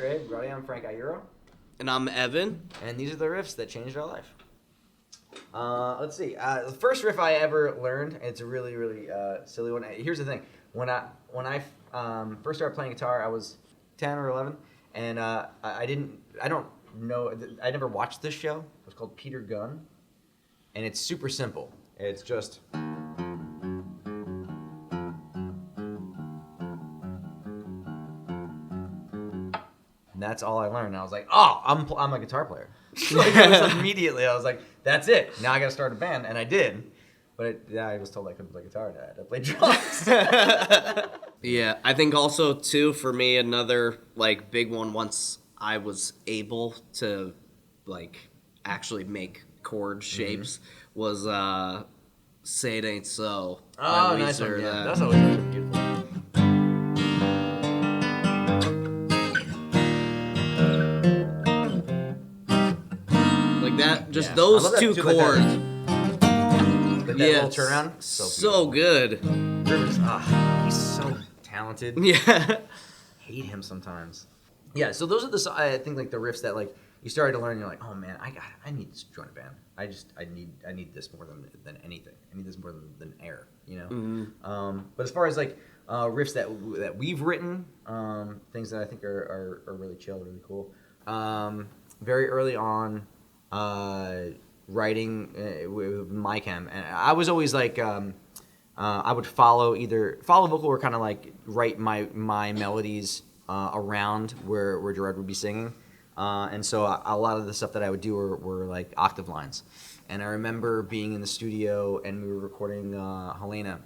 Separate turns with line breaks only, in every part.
Hey everybody, I'm Frank Iero.
And I'm Evan.
And these are the riffs that changed our life. Let's see. The first riff I ever learned, it's a really, really silly one. Here's the thing. When I first started playing guitar, I was 10 or 11, and I don't know, I never watched this show. It was called Peter Gunn, and it's super simple. It's just... And that's all I learned. And I was like, oh, I'm a guitar player. Immediately, I was like, that's it. Now I got to start a band, and I did. But I was told I couldn't play guitar, and I had to play drums.
Yeah, I think also too for me another like big one. Once I was able to like actually make chord shapes was "Say It Ain't So."
Oh, nice one. Yeah, that's always really beautiful.
That just those two chords.
That little turnaround.
So good.
Rivers, he's so talented.
Yeah.
Hate him sometimes. Yeah, so those are I think like the riffs that like you started to learn. And you're like, oh man, I need to join a band. I need this more than anything. I need this more than air, you know.
Mm-hmm.
But as far as like riffs that we've written, things that I think are really chill, really cool. Very early on. Writing with my chem, and I was always like I would follow vocal or kind of like write my melodies around where Gerard would be singing, and so a lot of the stuff that I would do were like octave lines. And I remember being in the studio and we were recording Helena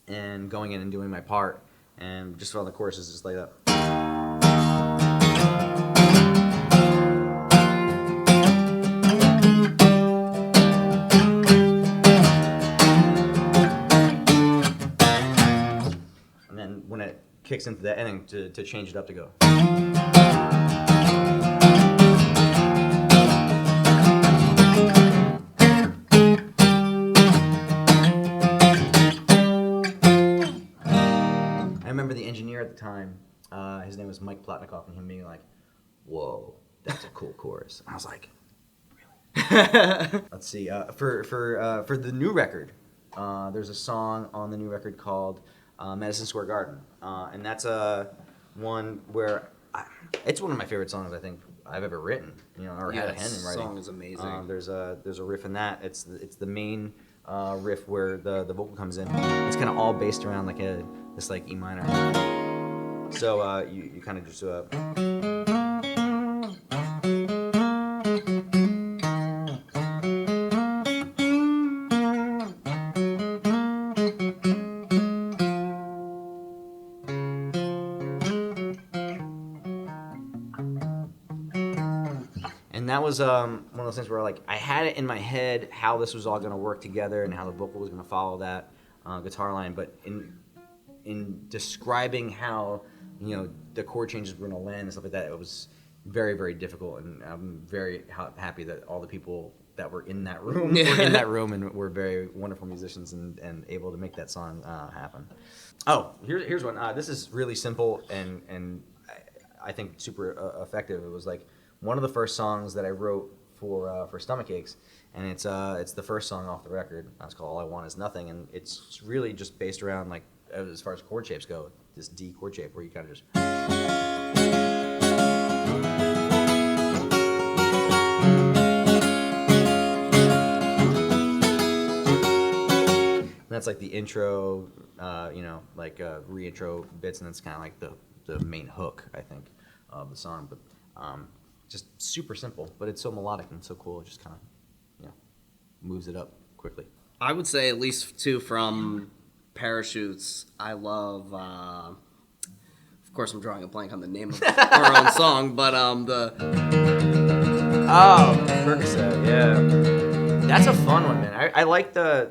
and going in and doing my part, and just on the choruses just like that. When it kicks into the ending to change it up to go. I remember the engineer at the time, his name was Mike Plotnikoff, and him being like, whoa, that's a cool chorus. And I was like, really? Let's see, for the new record, there's a song on the new record called Madison Square Garden, and that's one where it's one of my favorite songs I think I've ever written, or had a hand in writing.
Song is amazing.
There's a riff in that. It's the main riff where the vocal comes in. It's kind of all based around like this like E minor. So you kind of just And that was one of those things where like I had it in my head how this was all going to work together and how the vocal was going to follow that guitar line, but in describing how the chord changes were going to land and stuff like that, it was very, very difficult. And I'm very happy that all the people that were in that room were in that room and were very wonderful musicians and able to make that song happen. Oh, here's one. This is really simple and I think super effective. It was like one of the first songs that I wrote for Stomach Aches, and it's the first song off the record. It's called All I Want Is Nothing, and it's really just based around like as far as chord shapes go, this D chord shape where you kind of just. And that's like the intro, like re-intro bits, and that's kind of like the main hook I think of the song, but. Just super simple, but it's so melodic and so cool. It just kind of, moves it up quickly.
I would say at least two from Parachutes. I love. Of course, I'm drawing a blank on the name of our own song, but the.
Oh, Percocet, yeah. That's a fun one, man. I like the.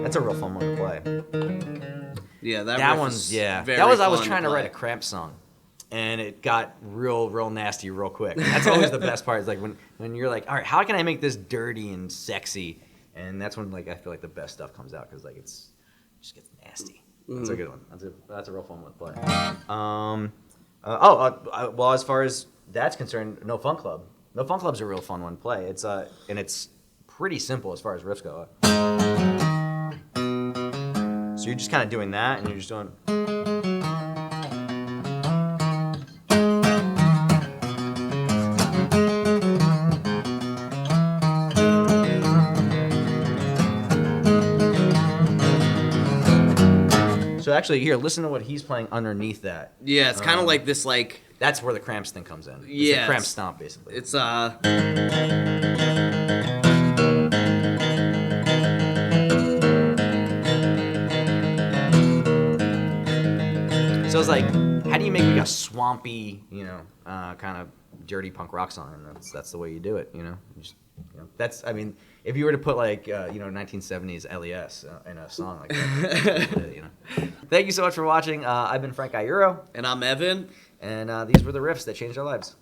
That's a real fun one to play.
Yeah,
that one's very
that was
I was trying to write a Cramp song, and it got real nasty real quick. And that's always the best part. Is like when you're like, all right, how can I make this dirty and sexy? And that's when like I feel like the best stuff comes out because like it just gets nasty. That's a good one. That's a real fun one to play. Well, as far as that's concerned, No Fun Club. No Fun Club's a real fun one to play. It's and it's pretty simple as far as riffs go. So you're just kind of doing that, and you're just doing. So actually, here, listen to what he's playing underneath that.
Yeah, it's kind of like this, like...
That's where the cramps thing comes in. It's
yeah,
a cramp stomp, basically.
It's,
So it's like, how do you make like a swampy, kind of dirty punk rock song? And that's the way you do it, That's, I mean, if you were to put like, 1970s LES in a song like that, Thank you so much for watching. I've been Frank Iero.
And I'm Evan.
And these were the riffs that changed our lives.